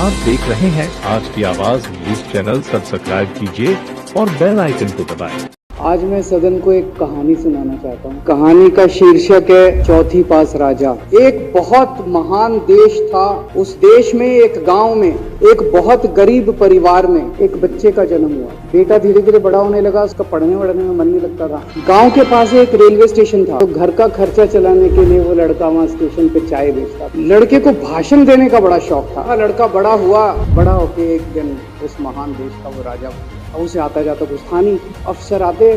आप देख रहे हैं आज की आवाज न्यूज चैनल, सब्सक्राइब कीजिए और बेल आइकन को दबाएं। आज मैं सदन को एक कहानी सुनाना चाहता हूँ। कहानी का शीर्षक है चौथी पास राजा। एक बहुत महान देश था। उस देश में एक गांव में एक बहुत गरीब परिवार में एक बच्चे का जन्म हुआ। बेटा धीरे धीरे बड़ा होने लगा, उसका पढ़ने वढ़ने में मन नहीं लगता था। गांव के पास एक रेलवे स्टेशन था, तो घर का खर्चा चलाने के लिए वो लड़का वहाँ स्टेशन पे चाय बेचता। लड़के को भाषण देने का बड़ा शौक था। लड़का बड़ा हुआ, बड़ा होके एक दिन उस महान देश का वो राजा। और उसे आता जाता कुछ था नहीं। अफसर आते,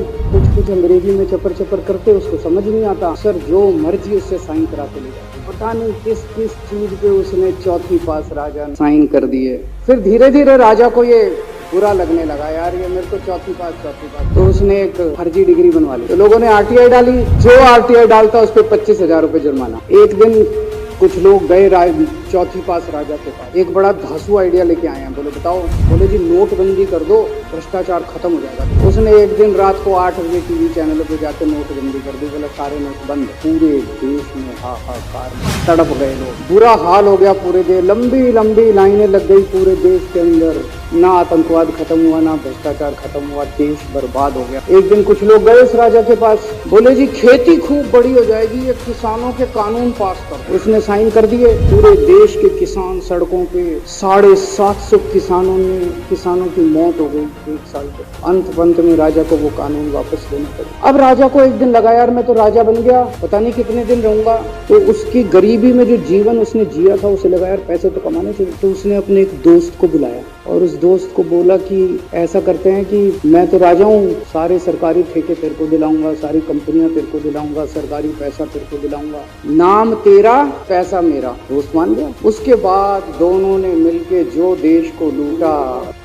कुछ अंग्रेजी में चपर चपर करते, उसको समझ नहीं आता। अफसर जो मर्जी उससे साइन कराते ले जाते। पता नहीं किस किस चीज पे उसने चौथी पास राजा ने साइन कर दिए। फिर धीरे धीरे राजा को ये बुरा लगने लगा, यार ये मेरे को चौथी पास। तो उसने एक फर्जी डिग्री बनवा ली। तो लोगों ने आरटीआई डाली। जो आरटीआई डालता उस पर 25,000 रुपए जुर्माना। एक दिन कुछ लोग गए चौथी पास राजा के पास। एक बड़ा धांसू आइडिया लेके आए हैं। बोले बताओ। बोले जी नोटबंदी कर दो, भ्रष्टाचार खत्म हो जाएगा। उसने एक दिन रात को 8 बजे टीवी चैनलों पे जाकर नोटबंदी कर दी। बोला सारे नोट बंद। पूरे देश में हाहाकार, तड़प गए लोग। बुरा हाल हो गया पूरे देश। लंबी लंबी लाइनें लग गई पूरे देश के अंदर। ना आतंकवाद खत्म हुआ, ना भ्रष्टाचार खत्म हुआ, देश बर्बाद हो गया। एक दिन कुछ लोग गए उस राजा के पास। बोले जी खेती खूब बड़ी हो जाएगी, ये किसानों के कानून पास कर। उसने साइन कर दिए। पूरे देश के किसान सड़कों पे, 750 किसानों की मौत हो गई 1 साल के। अंत में राजा को वो कानून वापस लेना पड़ा। अब राजा को एक दिन लगा, यार मैं तो राजा बन गया, पता नहीं कितने दिन रहूंगा। तो उसकी गरीबी में जो जीवन उसने जिया था, उसे लगा यार पैसे तो कमाने चाहिए। तो उसने अपने एक दोस्त को बुलाया और उस दोस्त को बोला कि ऐसा करते हैं कि मैं तो राजा हूँ, सारे सरकारी ठेके तेरे को दिलाऊंगा, सारी कंपनियां तेरे को दिलाऊंगा, सरकारी पैसा तेरे को दिलाऊंगा, नाम तेरा पैसा मेरा। दोस्त मान गया। उसके बाद दोनों ने मिलके जो देश को लूटा।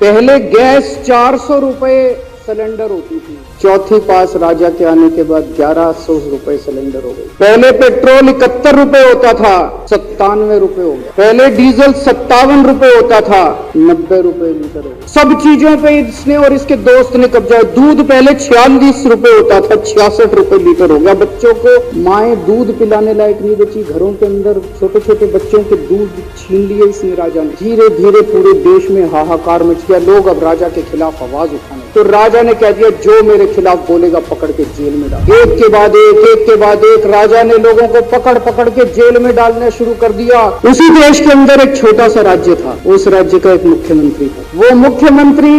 पहले गैस 400 रुपए सिलेंडर होती थी। चौथी पास राजा के आने के बाद 1100 रुपए सिलेंडर हो गए। पहले पेट्रोल 71 रुपए होता था, 97 रुपए हो गया। पहले डीजल 57 रुपए होता था, 90 रुपए लीटर हो गया। सब चीजों पे इसने और इसके दोस्त ने कब्जा। दूध पहले 46 रुपए होता था, 66 रुपए लीटर हो गया। बच्चों को माएँ दूध पिलाने लायक नहीं बची। घरों के अंदर छोटे छोटे बच्चों के दूध छीन लिए इसने राजा ने। धीरे धीरे पूरे देश में हाहाकार मच गया। लोग अब राजा के खिलाफ आवाज उठाने। तो राजा ने कह दिया जो मेरे खिलाफ बोलेगा पकड़ के जेल में डाल। एक के बाद एक राजा ने लोगों को पकड़ के जेल में डालना शुरू कर दिया। उसी देश के अंदर एक छोटा सा राज्य था। उस राज्य का एक मुख्यमंत्री था। वो मुख्यमंत्री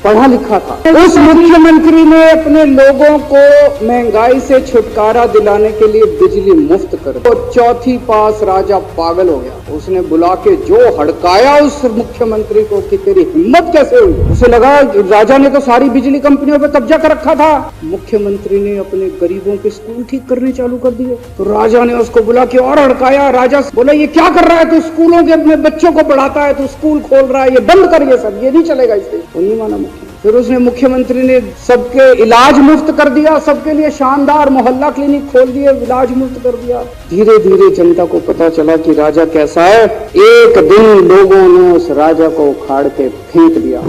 पढ़ा लिखा था। उस मुख्यमंत्री ने अपने लोगों को महंगाई से छुटकारा दिलाने के लिए बिजली मुफ्त कर दी। तो चौथी पास राजा पागल हो गया। उसने बुला के जो हड़काया उस मुख्यमंत्री को कि तेरी हिम्मत कैसे हुई। उसे लगा राजा ने तो सारी बिजली कंपनियों पे कब्जा कर रखा था। मुख्यमंत्री ने अपने गरीबों के स्कूल ठीक करने चालू कर दिए। तो राजा ने उसको बुला के और हड़काया। राजा बोला ये क्या कर रहा है तू, स्कूलों के अपने बच्चों को पढ़ाता है, तू स्कूल खोल रहा है, ये बंद कर, ये सब, ये नहीं चलेगा इससे। वो नहीं माना। फिर उसने मुख्यमंत्री ने सबके इलाज मुफ्त कर दिया। सबके लिए शानदार मोहल्ला क्लिनिक खोल दिए, इलाज मुफ्त कर दिया। धीरे धीरे जनता को पता चला कि राजा कैसा है। एक दिन लोगों ने उस राजा को उखाड़ के फेंक दिया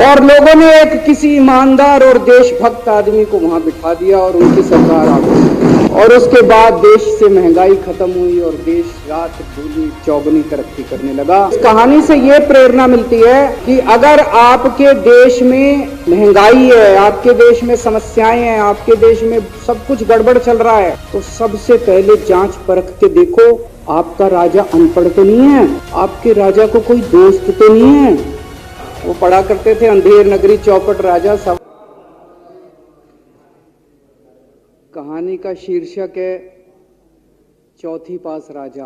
और लोगों ने एक किसी ईमानदार और देशभक्त आदमी को वहां बिठा दिया और उनकी सरकार आ गई। और उसके बाद देश से महंगाई खत्म हुई और देश रात दूनी चौगुनी तरक्की करने लगा। इस कहानी से ये प्रेरणा मिलती है कि अगर आपके देश में महंगाई है, आपके देश में समस्याएं हैं, आपके देश में सब कुछ गड़बड़ चल रहा है, तो सबसे पहले जांच परख के देखो आपका राजा अनपढ़ तो नहीं है, आपके राजा को कोई दोस्त तो नहीं है। वो पढ़ा करते थे अंधेर नगरी चौपट राजा। सब कहानी का शीर्षक है चौथी पास राजा।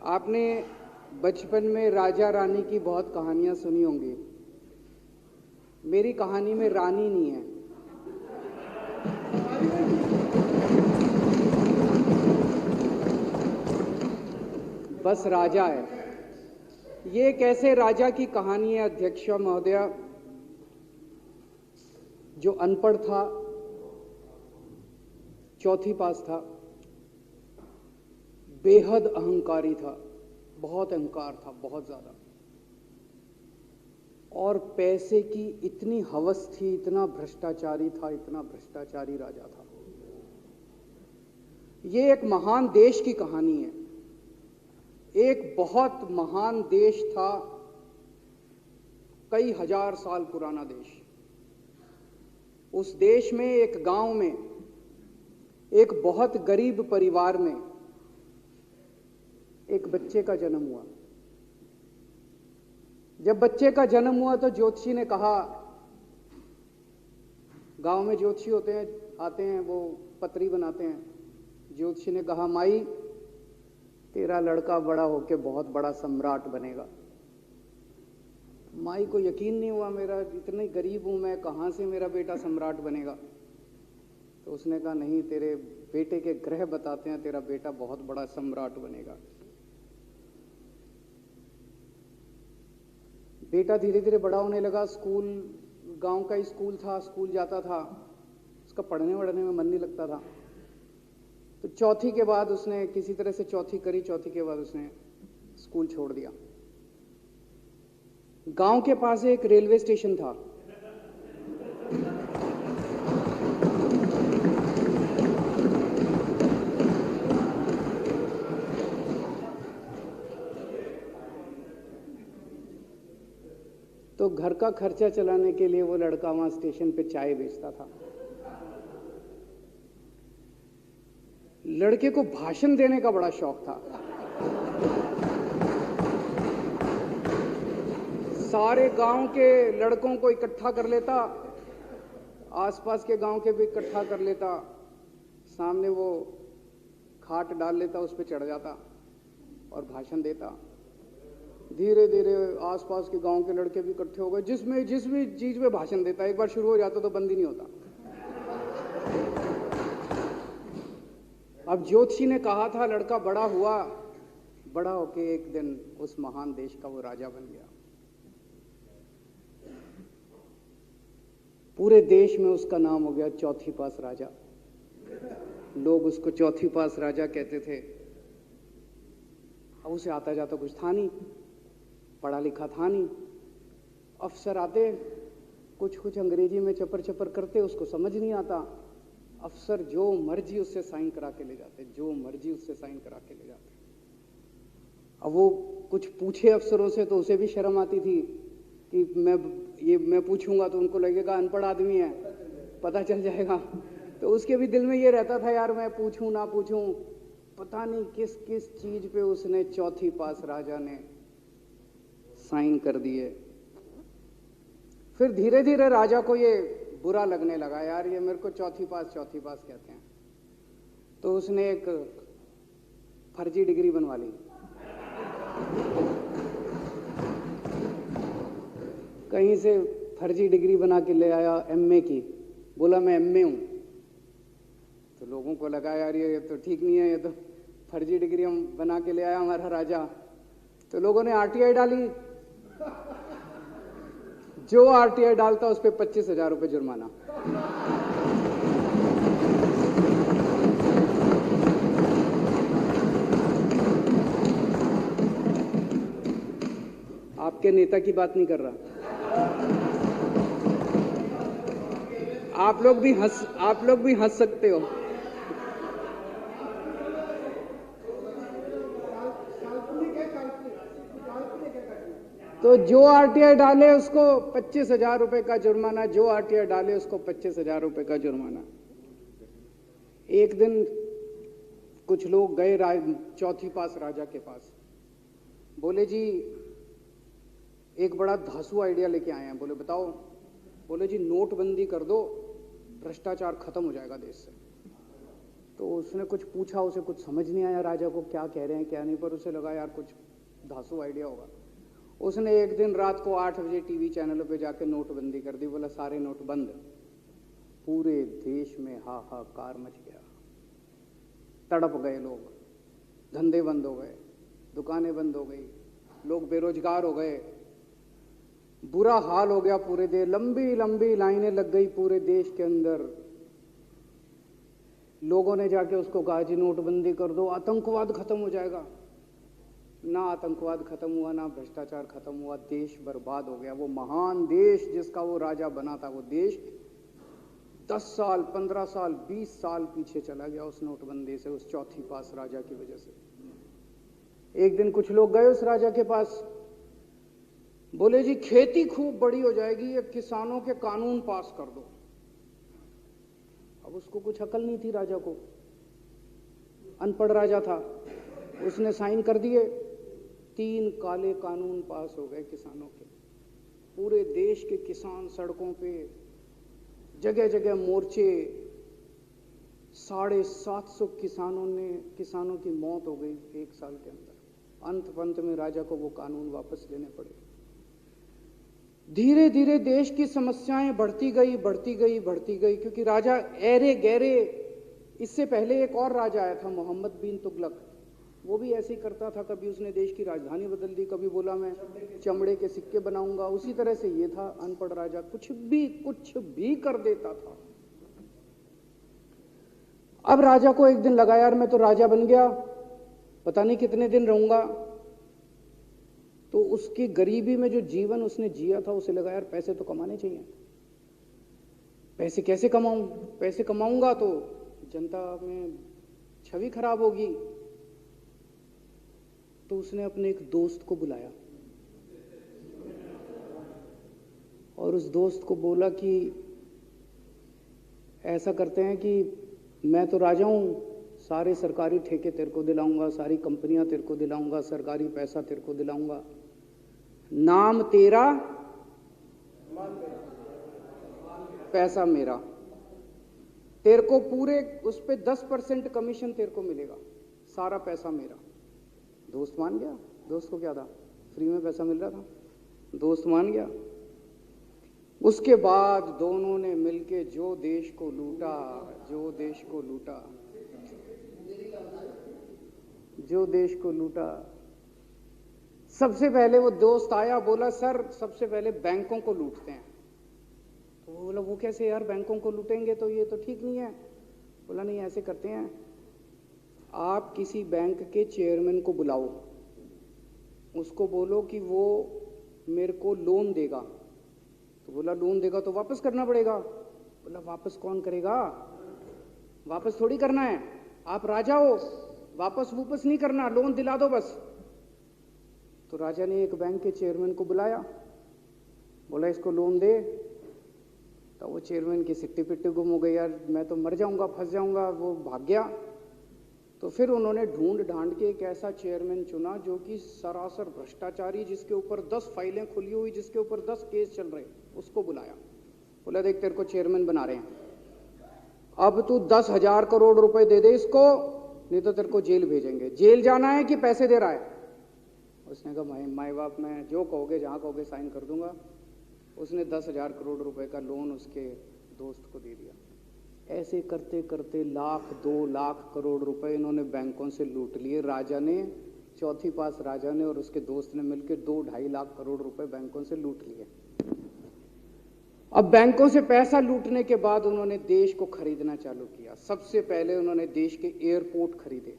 आपने बचपन में राजा रानी की बहुत कहानियां सुनी होंगी। मेरी कहानी में रानी नहीं है। बस राजा है। ये कैसे राजा की कहानी है अध्यक्ष महोदया, जो अनपढ़ था, चौथी पास था, बेहद अहंकारी था, बहुत अहंकार था, बहुत ज्यादा। और पैसे की इतनी हवस थी, इतना भ्रष्टाचारी था, इतना भ्रष्टाचारी राजा था। ये एक महान देश की कहानी है। एक बहुत महान देश था, कई हजार साल पुराना देश। उस देश में एक गांव में एक बहुत गरीब परिवार में एक बच्चे का जन्म हुआ। जब बच्चे का जन्म हुआ तो ज्योतिषी ने कहा, गांव में ज्योतिषी होते हैं, आते हैं, वो पतरी बनाते हैं। ज्योतिषी ने कहा, माई तेरा लड़का बड़ा होके बहुत बड़ा सम्राट बनेगा। माई को यकीन नहीं हुआ, मेरा इतने गरीब हूं मैं, कहां से मेरा बेटा सम्राट बनेगा। तो उसने कहा, नहीं, तेरे बेटे के ग्रह बताते हैं तेरा बेटा बहुत बड़ा सम्राट बनेगा। बेटा धीरे धीरे बड़ा होने लगा। स्कूल, गांव का ही स्कूल था, स्कूल जाता था। उसका पढ़ने वढ़ने में मन नहीं लगता था। तो चौथी के बाद उसने किसी तरह से चौथी करी। चौथी के बाद उसने स्कूल छोड़ दिया। गांव के पास एक रेलवे स्टेशन था। तो घर का खर्चा चलाने के लिए वो लड़का वहां स्टेशन पे चाय बेचता था। लड़के को भाषण देने का बड़ा शौक था। सारे गांव के लड़कों को इकट्ठा कर लेता, आसपास के गांव के भी इकट्ठा कर लेता, सामने वो खाट डाल लेता, उस पर चढ़ जाता और भाषण देता। धीरे धीरे आसपास के गांव के लड़के भी इकट्ठे हो गए। जिस भी चीज में भाषण देता, एक बार शुरू हो जाता तो बंद ही नहीं होता। अब ज्योतिषी ने कहा था, लड़का बड़ा हुआ, बड़ा होके एक दिन उस महान देश का वो राजा बन गया। पूरे देश में उसका नाम हो गया चौथी पास राजा। लोग उसको चौथी पास राजा कहते थे। अब उसे आता जाता कुछ था नहीं, पढ़ा लिखा था नहीं। अफसर आते, कुछ अंग्रेजी में चपर चपर करते, उसको समझ नहीं आता। अफसर जो मर्जी उससे साइन करा के ले जाते, जो मर्जी उससे साइन करा के ले जाते। अब वो कुछ पूछे अफसरों से तो उसे भी शर्म आती थी कि मैं पूछूंगा तो उनको लगेगा अनपढ़ आदमी है, पता चल जाएगा। तो उसके भी दिल में ये रहता था, यार मैं पूछूं ना पूछूं। पता नहीं किस किस चीज पे उसने चौथी पास राजा ने साइन कर दिए। फिर धीरे धीरे राजा को ये बुरा लगने लगा, यार ये मेरे को चौथी पास कहते हैं। तो उसने एक फर्जी डिग्री बनवा ली। कहीं से फर्जी डिग्री बना के ले आया एमए की। बोला मैं एमए हूं। तो लोगों को लगा, यार ये तो ठीक नहीं है, ये तो फर्जी डिग्री हम बना के ले आया हमारा राजा। तो लोगों ने आरटीआई डाली। जो आरटीआई डालता उस पर 25,000 रुपये जुर्माना। आपके नेता की बात नहीं कर रहा। आप लोग भी हंस सकते हो। तो जो आरटीआई डाले उसको 25,000 रुपए का जुर्माना, जो आरटीआई डाले उसको 25,000 रुपए का जुर्माना। एक दिन कुछ लोग गए चौथी पास राजा के पास। बोले जी एक बड़ा धांसू आइडिया लेके आए हैं। बोले बताओ। बोले जी नोटबंदी कर दो, भ्रष्टाचार खत्म हो जाएगा देश से। तो उसने कुछ पूछा, उसे कुछ समझ नहीं आया राजा को क्या कह रहे हैं क्या नहीं, पर उसे लगा यार कुछ धांसू आइडिया होगा। उसने एक दिन रात को 8 बजे टीवी चैनलों पे जाके नोटबंदी कर दी। बोला सारे नोट बंद। पूरे देश में हाहाकार मच गया, तड़प गए लोग, धंधे बंद हो गए, दुकानें बंद हो गई, लोग बेरोजगार हो गए, बुरा हाल हो गया पूरे देश। लंबी लंबी लाइनें लग गई पूरे देश के अंदर। लोगों ने जाके उसको कहा जी नोटबंदी कर दो, आतंकवाद खत्म हो जाएगा। ना आतंकवाद खत्म हुआ, ना भ्रष्टाचार खत्म हुआ, देश बर्बाद हो गया। वो महान देश जिसका वो राजा बना था, वो देश 10 साल, 15 साल, 20 साल पीछे चला गया उस नोटबंदी से, उस चौथी पास राजा की वजह से। एक दिन कुछ लोग गए उस राजा के पास, बोले जी खेती खूब बड़ी हो जाएगी, ये किसानों के कानून पास कर दो। अब उसको कुछ अकल नहीं थी, राजा को, अनपढ़ राजा था। उसने साइन कर दिए, 3 काले कानून पास हो गए किसानों के। पूरे देश के किसान सड़कों पे, जगह जगह मोर्चे, 750 किसानों की मौत हो गई 1 साल के अंदर। अंत में राजा को वो कानून वापस लेने पड़े। धीरे धीरे देश की समस्याएं बढ़ती गई, क्योंकि राजा ऐरे गहरे। इससे पहले एक और राजा आया था, मोहम्मद बिन तुगलक, वो भी ऐसे ही करता था। कभी उसने देश की राजधानी बदल दी, कभी बोला मैं चमड़े के सिक्के बनाऊंगा। उसी तरह से ये था, अनपढ़ राजा, कुछ भी कर देता था। अब राजा को एक दिन लगा, यार मैं तो राजा बन गया, पता नहीं कितने दिन रहूंगा। तो उसकी गरीबी में जो जीवन उसने जिया था, उसे लगा यार पैसे तो कमाने चाहिए। पैसे कैसे कमाऊं? पैसे कमाऊंगा तो जनता में छवि खराब होगी। तो उसने अपने एक दोस्त को बुलाया और उस दोस्त को बोला कि ऐसा करते हैं कि मैं तो राजा हूं, सारे सरकारी ठेके तेरे को दिलाऊंगा, सारी कंपनियां तेरे को दिलाऊंगा, सरकारी पैसा तेरे को दिलाऊंगा, नाम तेरा, पैसा मेरा। तेरे को पूरे उस पे 10% कमीशन तेरे को मिलेगा, सारा पैसा मेरा। दोस्त मान गया। दोस्त को क्या था, फ्री में पैसा मिल रहा था, दोस्त मान गया। उसके बाद दोनों ने मिलके जो देश को लूटा, सबसे पहले वो दोस्त आया, बोला सर सबसे पहले बैंकों को लूटते हैं। तो वो बोला वो कैसे यार, बैंकों को लूटेंगे तो ये तो ठीक नहीं है। बोला नहीं, ऐसे करते हैं, आप किसी बैंक के चेयरमैन को बुलाओ, उसको बोलो कि वो मेरे को लोन देगा। तो बोला लोन देगा तो वापस करना पड़ेगा। बोला वापस कौन करेगा, वापस थोड़ी करना है, आप राजा हो, वापस नहीं करना, लोन दिला दो बस। तो राजा ने एक बैंक के चेयरमैन को बुलाया, बोला इसको लोन दे। तो वो चेयरमैन की सिट्टी पिट्टी गुम हो गई, यार मैं तो मर जाऊंगा, फंस जाऊंगा, वो भाग गया। तो फिर उन्होंने ढूंढ ढांड के एक ऐसा चेयरमैन चुना जो कि सरासर भ्रष्टाचारी, जिसके ऊपर 10 फाइलें खुली हुई, जिसके ऊपर 10 केस चल रहे, उसको बुलाया। बोला देख तेरे को चेयरमैन बना रहे हैं, अब तू 10,000 करोड़ रुपए दे दे इसको, नहीं तो तेरे को जेल भेजेंगे। जेल जाना है कि पैसे दे रहा है? उसने कहा माई बाप, मैं जो कहोगे, जहां कहोगे साइन कर दूंगा। उसने 10,000 करोड़ रुपए का लोन उसके दोस्त को दे दिया। ऐसे करते करते 1,00,000 2,00,000 करोड़ रुपए इन्होंने बैंकों से लूट लिए। राजा ने, चौथी पास राजा ने और उसके दोस्त ने मिलकर 2-2.5 लाख करोड़ रुपए बैंकों से लूट लिए। अब बैंकों से पैसा लूटने के बाद उन्होंने देश को खरीदना चालू किया। सबसे पहले उन्होंने देश के एयरपोर्ट खरीदे,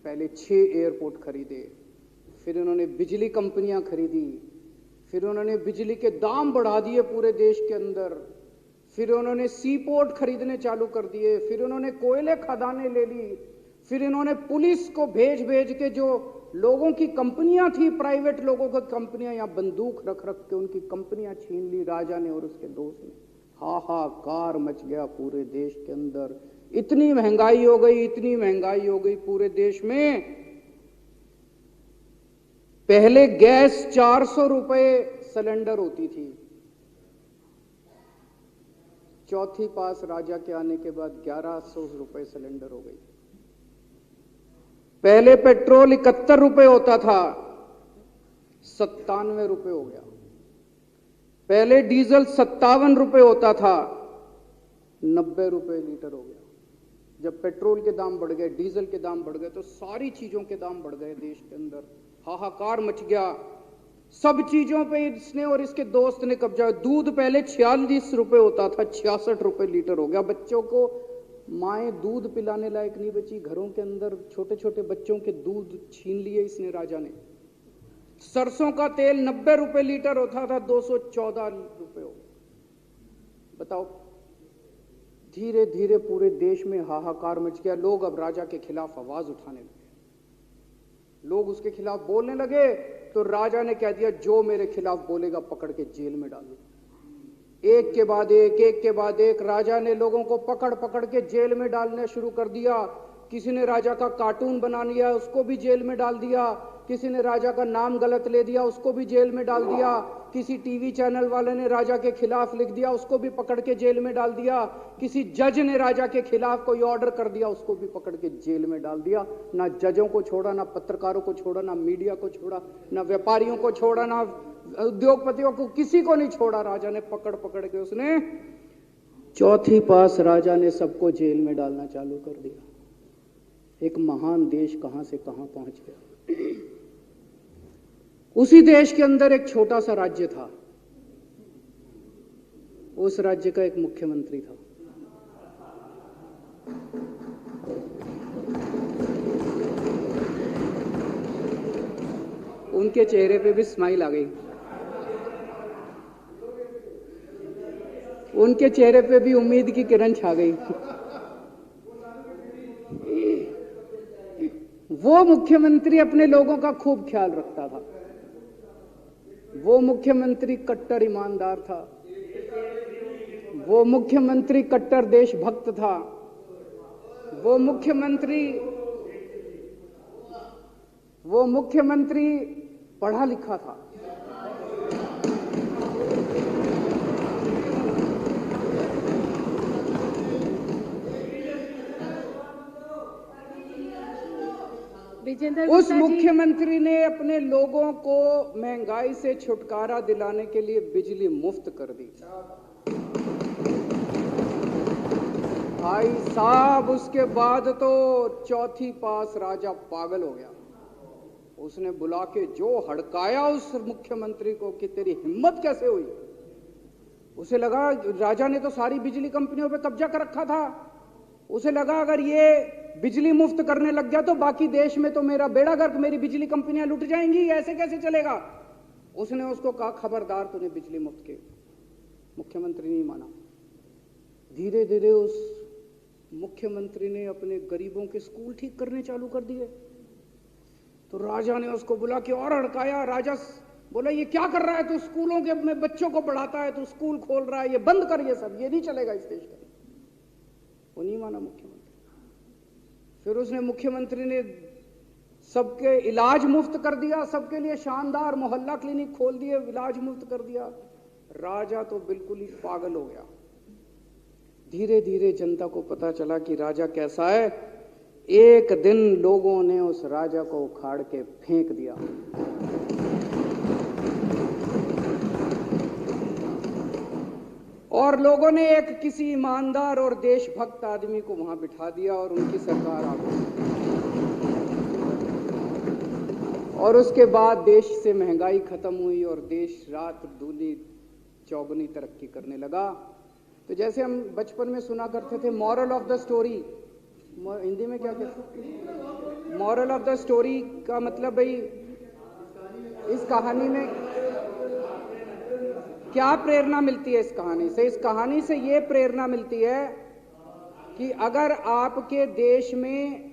पहले 6 एयरपोर्ट खरीदे, फिर उन्होंने बिजली कंपनियां खरीदी, फिर उन्होंने बिजली के दाम बढ़ा दिए पूरे देश के अंदर, फिर उन्होंने सी पोर्ट खरीदने चालू कर दिए, फिर उन्होंने कोयले खदानें ले ली, फिर इन्होंने पुलिस को भेज के जो लोगों की कंपनियां थी, प्राइवेट लोगों की कंपनियां, या बंदूक रख के उनकी कंपनियां छीन ली राजा ने और उसके दोस्त ने। हाहाकार मच गया पूरे देश के अंदर। इतनी महंगाई हो गई पूरे देश में। पहले गैस 400 रुपए सिलेंडर होती थी, चौथी पास राजा के आने के बाद 1100 रुपए सिलेंडर हो गई। पहले पेट्रोल 71 रुपए होता था, 97 रुपए हो गया। पहले डीजल 57 रुपए होता था, 90 रुपए लीटर हो गया। जब पेट्रोल के दाम बढ़ गए, डीजल के दाम बढ़ गए, तो सारी चीजों के दाम बढ़ गए देश के अंदर। हाहाकार मच गया। सब चीजों पे इसने और इसके दोस्त ने कब्जा। दूध पहले 46 रुपए होता था, 66 रुपए लीटर हो गया। बच्चों को माएँ दूध पिलाने लायक नहीं बची, घरों के अंदर छोटे छोटे बच्चों के दूध छीन लिए इसने राजा ने। सरसों का तेल 90 रुपए लीटर होता था, 214 रुपए हो। बताओ, धीरे धीरे पूरे देश में हाहाकार मच गया। लोग अब राजा के खिलाफ आवाज उठाने लगे, लोग उसके खिलाफ बोलने लगे। तो राजा ने कह दिया, जो मेरे खिलाफ बोलेगा पकड़ के जेल में डाल दो। एक के बाद एक राजा ने लोगों को पकड़ पकड़ के जेल में डालना शुरू कर दिया। किसी ने राजा का कार्टून बना लिया, उसको भी जेल में डाल दिया। किसी ने राजा का नाम गलत ले दिया, उसको भी जेल में डाल दिया। किसी टीवी चैनल वाले ने राजा के खिलाफ लिख दिया, उसको भी पकड़ के जेल में डाल दिया। किसी जज ने राजा के खिलाफ कोई ऑर्डर कर दिया, उसको भी पकड़ के जेल में डाल दिया। ना जजों को छोड़ा, ना पत्रकारों को छोड़ा, ना मीडिया को छोड़ा, ना व्यापारियों को छोड़ा, ना उद्योगपतियों को, किसी को नहीं छोड़ा। राजा ने पकड़ पकड़ के उसने चौथी पास राजा ने सबको जेल में डालना चालू कर दिया। एक महान देश कहां से कहां पहुंच गया। उसी देश के अंदर एक छोटा सा राज्य था, उस राज्य का एक मुख्यमंत्री था। उनके चेहरे पे भी स्माइल आ गई, उनके चेहरे पे भी उम्मीद की किरण छा गई। वो मुख्यमंत्री अपने लोगों का खूब ख्याल रखता था। वो मुख्यमंत्री कट्टर ईमानदार था। वो मुख्यमंत्री कट्टर देशभक्त था। वो मुख्यमंत्री पढ़ा लिखा था। उस मुख्यमंत्री ने अपने लोगों को महंगाई से छुटकारा दिलाने के लिए बिजली मुफ्त कर दी। भाई साहब, उसके बाद तो चौथी पास राजा पागल हो गया। उसने बुला के जो हड़काया उस मुख्यमंत्री को कि तेरी हिम्मत कैसे हुई। उसे लगा राजा ने तो सारी बिजली कंपनियों पे कब्जा कर रखा था। उसे लगा अगर ये बिजली मुफ्त करने लग गया तो बाकी देश में तो मेरा बेड़ा गर्क, मेरी बिजली कंपनियां लुट जाएंगी, ऐसे कैसे चलेगा। उसने उसको कहा, खबरदार, तूने बिजली मुफ्त की। मुख्यमंत्री नहीं माना। धीरे धीरे उस मुख्यमंत्री ने अपने गरीबों के स्कूल ठीक करने चालू कर दिए। तो राजा ने उसको बुला के और हड़काया। राजा बोला, ये क्या कर रहा है तू, स्कूलों के में बच्चों को पढ़ाता है, तू स्कूल खोल रहा है, ये बंद कर, ये सब, ये नहीं चलेगा इस देश का। वो नहीं माना मुख्यमंत्री। फिर उसने मुख्यमंत्री ने सबके इलाज मुफ्त कर दिया, सबके लिए शानदार मोहल्ला क्लिनिक खोल दिए, इलाज मुफ्त कर दिया। राजा तो बिल्कुल ही पागल हो गया। धीरे धीरे जनता को पता चला कि राजा कैसा है। एक दिन लोगों ने उस राजा को उखाड़ के फेंक दिया। और लोगों ने एक किसी ईमानदार और देशभक्त आदमी को वहां बिठा दिया और उनकी सरकार आ गई। और उसके बाद देश से महंगाई खत्म हुई और देश रात दूनी चौगुनी तरक्की करने लगा। तो जैसे हम बचपन में सुना करते थे, moral of the story, Hindi में क्या कहते, मॉरल ऑफ द स्टोरी का मतलब भाई इस कहानी में क्या प्रेरणा मिलती है। इस कहानी से ये प्रेरणा मिलती है कि अगर आपके देश में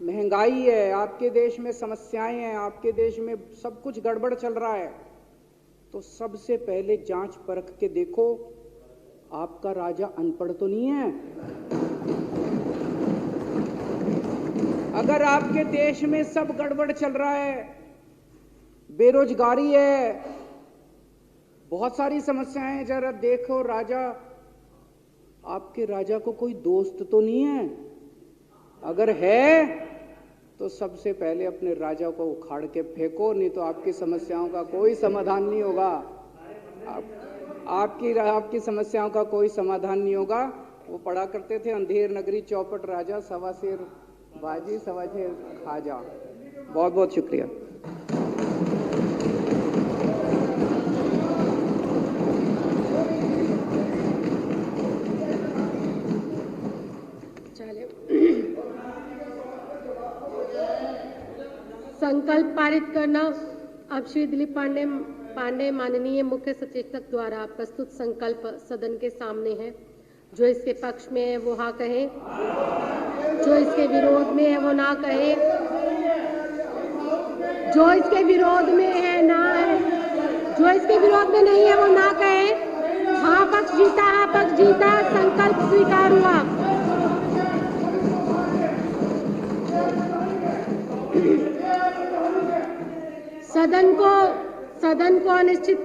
महंगाई है, आपके देश में समस्याएं हैं, आपके देश में सब कुछ गड़बड़ चल रहा है, तो सबसे पहले जांच परख के देखो आपका राजा अनपढ़ तो नहीं है। अगर आपके देश में सब गड़बड़ चल रहा है, बेरोजगारी है, बहुत सारी समस्याएं हैं, जरा देखो राजा, आपके राजा को कोई दोस्त तो नहीं है। अगर है तो सबसे पहले अपने राजा को उखाड़ के फेंको, नहीं तो आपकी समस्याओं का कोई समाधान नहीं होगा। आपकी समस्याओं का कोई समाधान नहीं होगा। वो पढ़ा करते थे, अंधेर नगरी चौपट राजा, सवा शेर बाजी सवा शेर खाजा। बहुत बहुत शुक्रिया। संकल्प पारित करना। अब श्री दिलीप पांडे माननीय मुख्य सचेतक द्वारा प्रस्तुत संकल्प सदन के सामने है। जो इसके पक्ष में है वो हाँ कहे, जो इसके विरोध में है वो ना कहे, जो इसके विरोध में है ना है, जो इसके विरोध में नहीं है वो ना कहे। हाँ पक्ष जीता, हाँ पक्ष जीता, संकल्प स्वीकार हुआ। सदन को अनिश्चित